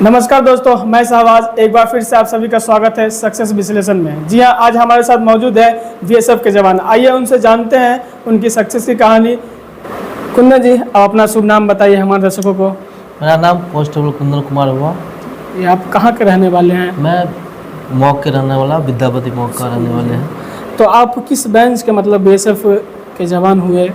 नमस्कार दोस्तों, मैं शहबाज एक बार फिर से आप सभी का स्वागत है सक्सेस विश्लेषण में। जी हाँ, आज हमारे साथ मौजूद है बीएसएफ के जवान। आइए उनसे जानते हैं उनकी सक्सेस की कहानी। कुंदन जी, आप अपना शुभ नाम बताइए हमारे दर्शकों को। मेरा नाम कांस्टेबल कुंदन कुमार हुआ। ये आप कहाँ के रहने वाले हैं? मैं मौक के रहने वाला, विद्यापति मौक का रहने वाले हैं। तो आप किस ब्रांच के मतलब बीएसएफ के जवान हुए?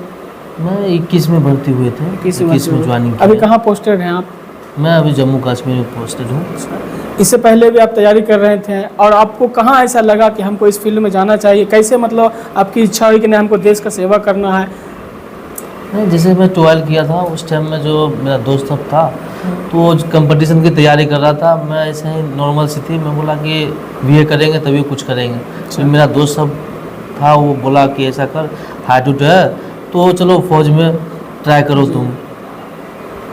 मैं 21 में भर्ती हुए थे, 21 में ज्वाइनिंग अभी कहाँ पोस्टेड हैं आप? मैं अभी जम्मू कश्मीर में पोस्टेड हूँ। इससे पहले भी आप तैयारी कर रहे थे और आपको कहाँ ऐसा लगा कि हमको इस फील्ड में जाना चाहिए? कैसे मतलब आपकी इच्छा हुई कि नहीं हमको देश का सेवा करना है? नहीं, जैसे मैं 12 किया था उस टाइम में जो मेरा दोस्त सब था तो वो कंपटीशन की तैयारी कर रहा था। मैं ऐसे ही नॉर्मल सी थी, मैं बोला कि बीए करेंगे तभी कुछ करेंगे। तो मेरा दोस्त सब था, वो बोला कि ऐसा कर, हार्ड टू है तो चलो फौज में ट्राई करो तुम।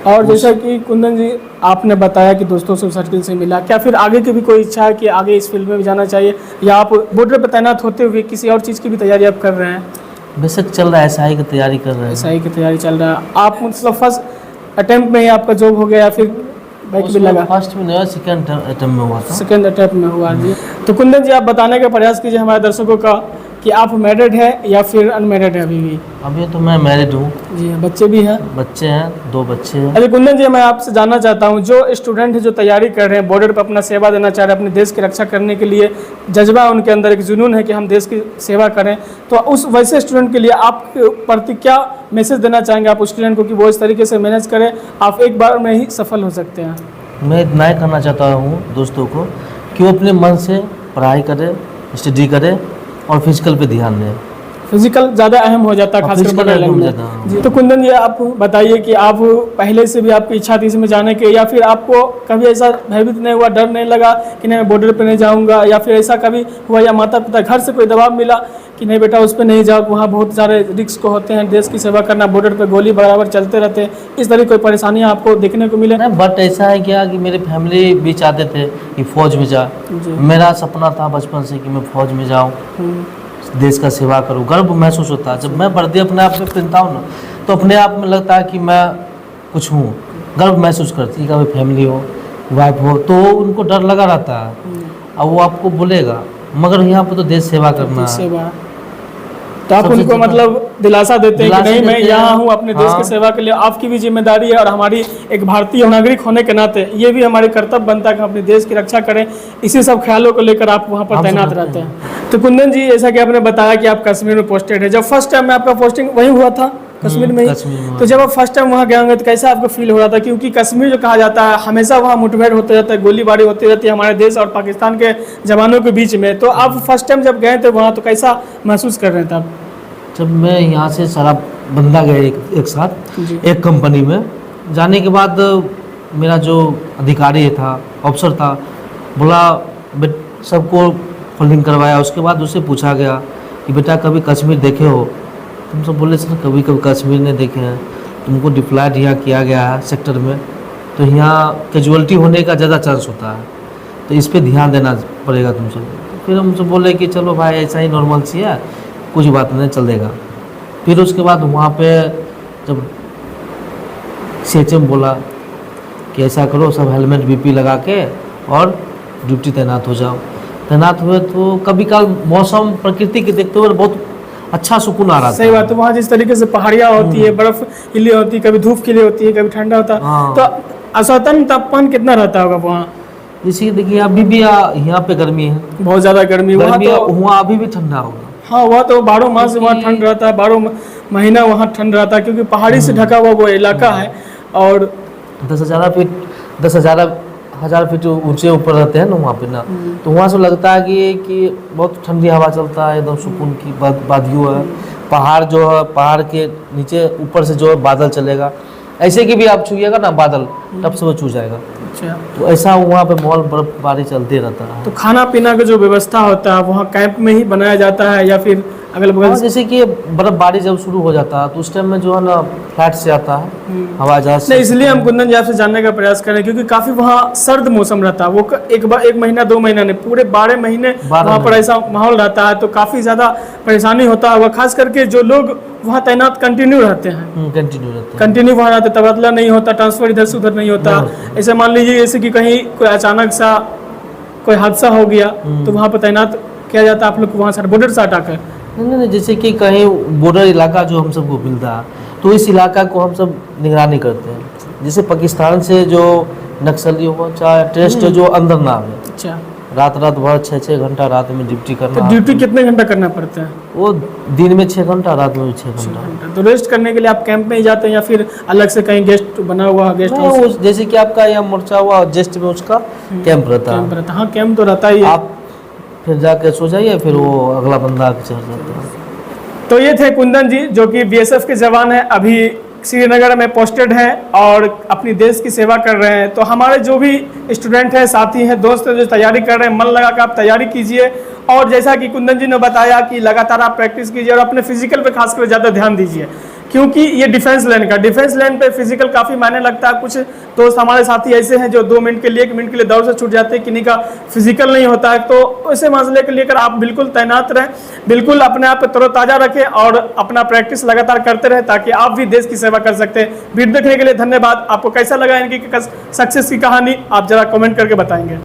और जैसा कि कुंदन जी आपने बताया कि दोस्तों से सर्किल से मिला, क्या फिर आगे की भी कोई इच्छा है कि आगे इस फील्ड में भी जाना चाहिए, या आप बॉर्डर पर तैनात होते हुए किसी और चीज़ की भी तैयारी आप कर रहे हैं? बेशक चल रहा है, एसआई की तैयारी कर रहे हैं। एसआई की तैयारी चल रहा है। आप मतलब फर्स्ट अटेम्प्ट में ही आपका जॉब हो गया या फिर बैक भी लगा? फर्स्ट में नहीं, सेकंड अटेम्प्ट में हुआ था। सेकंड अटेम्प्ट में हुआ जी। तो कुंदन जी आप बताने का प्रयास कीजिए हमारे दर्शकों का कि आप मैरिड है या फिर अनमैरिड है अभी भी? अभी तो मैं मैरिड हूँ। जी हाँ, बच्चे भी हैं? बच्चे हैं, 2 बच्चे हैं। अरे कुंदन जी, मैं आपसे जानना चाहता हूँ, जो स्टूडेंट है जो तैयारी कर रहे हैं, बॉर्डर पर अपना सेवा देना चाह रहे हैं, अपने देश की रक्षा करने के लिए जज्बा है उनके अंदर, एक जुनून है कि हम देश की सेवा करें, तो उस वैसे स्टूडेंट के लिए आप प्रति क्या मैसेज देना चाहेंगे आप उस स्टूडेंट को कि वो इस तरीके से मैनेज करें, आप एक बार में ही सफल हो सकते हैं? मैं इतना ही करना चाहता हूँ दोस्तों को कि वो अपने मन से पढ़ाई करें, स्टडी करें और फिजिकल पे ध्यान दें। फिजिकल ज़्यादा अहम हो जाता है खासकर बड़े लाइन में। जी, तो कुंदन जी आप बताइए कि आप पहले से भी आपकी इच्छा थी इसमें जाने की, या फिर आपको कभी ऐसा भयभीत नहीं हुआ, डर नहीं लगा कि नहीं मैं बॉर्डर पे नहीं जाऊंगा, या फिर ऐसा कभी हुआ या माता पिता घर से कोई दबाव मिला कि नहीं बेटा उस पर नहीं जाओ, वहाँ बहुत सारे रिस्क होते हैं, देश की सेवा करना, बॉर्डर पर गोली बराबर चलते रहते हैं, इस तरह कोई परेशानियाँ आपको देखने को मिले? नहीं, बट ऐसा है क्या कि मेरे फैमिली भी चाहते थे कि फ़ौज में जा। मेरा सपना था बचपन से कि मैं फ़ौज में जाऊँ, देश का सेवा करूँ। गर्व महसूस होता है जब मैं वर्दी अपने आप में पहनता हूँ ना, तो अपने आप में लगता है कि मैं कुछ हूँ, गर्व महसूस करती है। कभी फैमिली हो, वाइफ हो, तो उनको डर लगा रहता है और वो आपको बोलेगा, मगर यहाँ पर तो देश सेवा करना है। तो आप उनको मतलब दिलासा देते हैं कि नहीं मैं यहाँ हूँ अपने देश की सेवा के लिए, आपकी भी जिम्मेदारी है और हमारी एक भारतीय नागरिक होने के नाते ये भी हमारी कर्तव्य बनता है कि अपने देश की रक्षा करें। इसी सब ख्यालों को लेकर आप वहाँ पर तैनात रहते हैं। तो कुंदन जी, जैसा कि आपने बताया कि आप कश्मीर में पोस्टेड है, जब फर्स्ट टाइम में आपका पोस्टिंग वहीं हुआ था कश्मीर में ही, तो जब आप फर्स्ट टाइम वहाँ गए होंगे तो कैसा आपको फील हो रहा था? क्योंकि कश्मीर जो कहा जाता है हमेशा वहाँ मुठभेड़ होते रहता है, गोलीबारी होती रहती है हमारे देश और पाकिस्तान के जवानों के बीच में। तो आप फर्स्ट टाइम जब गए थे वहाँ तो कैसा महसूस कर रहे थे आप? जब मैं यहाँ से सारा बंदा गए एक साथ एक कंपनी में, जाने के बाद मेरा जो अधिकारी था, अफसर था, बोला सबको फोल्डिंग करवाया। उसके बाद उससे पूछा गया कि बेटा कभी कश्मीर देखे हो? तुम सब बोले सर कभी कश्मीर नहीं देखे हैं, तुमको डिप्लॉयड यहाँ किया गया है सेक्टर में, तो यहाँ कैजुअलिटी होने का ज़्यादा चांस होता है, तो इस पर ध्यान देना पड़ेगा तुम सब। फिर हमसे बोले कि चलो भाई ऐसा ही नॉर्मल सी है, कुछ बात नहीं, चल देगा। फिर उसके बाद वहाँ पे जब सीएचएम बोला कि ऐसा करो, सब हेलमेट बीपी लगा के और ड्यूटी तैनात हो जाओ। तैनात हुए तो कभी काल मौसम प्रकृति के देखते हुए बहुत अच्छा सुकून आ रहा था। सही बात है, वहाँ जिस तरीके से पहाड़ियाँ होती है, बर्फ खिली होती है, कभी धूप खिली होती है, कभी ठंडा होता है, तो औसतन तापमान कितना रहता होगा वहाँ? जैसे देखिए अभी भी यहाँ पे गर्मी है, बहुत ज़्यादा गर्मी, वहाँ अभी भी ठंडा होगा। हाँ, वह तो 12 मास वहाँ ठंड रहता है, 12 महीना वहाँ ठंड रहता है, क्योंकि पहाड़ी से ढका हुआ वो इलाका है। और 10,000 फीट ऊंचे ऊपर रहते हैं ना वहाँ पे ना, तो वहाँ से लगता है कि बहुत ठंडी हवा चलता है, एकदम सुकून की वादियों है। पहाड़ जो है, पहाड़ के नीचे ऊपर से जो है बादल चलेगा, ऐसे कि भी आप छूइएगा ना बादल, तब से वो छू जाएगा। अच्छा, तो ऐसा वहाँ पे मॉल बर्फबारी चलते रहता है। तो खाना पीना का जो व्यवस्था होता है वहाँ कैंप में ही बनाया जाता है या फिर अगल बगल से? जैसे कि बर्फबारी जब शुरू हो जाता है तो उस टाइम में जो है ना फ्लैट से आता है हवा जहाज नहीं, से। इसलिए हम कुंदन जी आपसे जानने का प्रयास करें क्योंकि काफी वहाँ सर्द मौसम रहता है, वो एक महीना 2 महीना नहीं, पूरे 12 महीने 12 वहाँ पर महीने। ऐसा माहौल रहता है, तो काफी ज्यादा परेशानी होता है, खास करके जो लोग वहाँ तैनात कंटिन्यू रहते हैं, कंटिन्यू रहते हैं। कंटिन्यू वहाँ रहते, तबादला नहीं होता, ट्रांसफर इधर से उधर नहीं होता। ऐसे मान लीजिए जैसे कि कहीं कोई अचानक सा कोई हादसा हो गया तो वहाँ पर तैनात किया जाता है आप लोग को वहाँ से बॉर्डर से हटाकर? नहीं, जैसे कि कहीं बॉर्डर इलाका जो हम सबको मिलता है तो इस इलाका को हम सब निगरानी करते हैं। जैसे पाकिस्तान से जो नक्सली हो चाहे टेररिस्ट जो अंदर ना आवे, अच्छा, रात भर 6-6 घंटा रात में ड्यूटी तो करना। ड्यूटी कितने घंटा करना पड़ता है? वो दिन में 6 घंटा, रात में भी 6 घंटा। तो रेस्ट करने के लिए आप कैंप में ही जाते हैं या फिर अलग से कहीं गेस्ट बना हुआ गेस्ट नहीं, हाउस? वो जैसे कि आपका यहाँ मोर्चा हुआ जस्ट में उसका कैंप रहता कैंप है, रहता है, हाँ कैंप तो रहता ही है। आप फिर जाके सो जाइए, फिर वो अगला बंदा आके चढ़ जाता है। तो ये थे कुंदन जी जो कि बीएसएफ के जवान हैं, अभी श्रीनगर में पोस्टेड हैं और अपनी देश की सेवा कर रहे हैं। तो हमारे जो भी स्टूडेंट हैं, साथी हैं, दोस्त हैं जो तैयारी कर रहे हैं, मन लगा कर आप तैयारी कीजिए और जैसा कि कुंदन जी ने बताया कि लगातार आप प्रैक्टिस कीजिए और अपने फिजिकल पे खासकर ज़्यादा ध्यान दीजिए क्योंकि ये डिफेंस लाइन पे फिजिकल काफ़ी मायने लगता है। कुछ दोस्त हमारे साथी ऐसे हैं जो 2 मिनट के लिए 1 मिनट के लिए दौड़ से छूट जाते हैं, किन्हीं का फिजिकल नहीं होता है, तो ऐसे मसले को लेकर आप बिल्कुल तैनात रहें, बिल्कुल अपने आप को तरोताज़ा रखें और अपना प्रैक्टिस लगातार करते रहें ताकि आप भी देश की सेवा कर सकते हैं। वीडियो देखने के लिए धन्यवाद। आपको कैसा लगा इनकी सक्सेस की कहानी आप जरा कमेंट करके बताएंगे।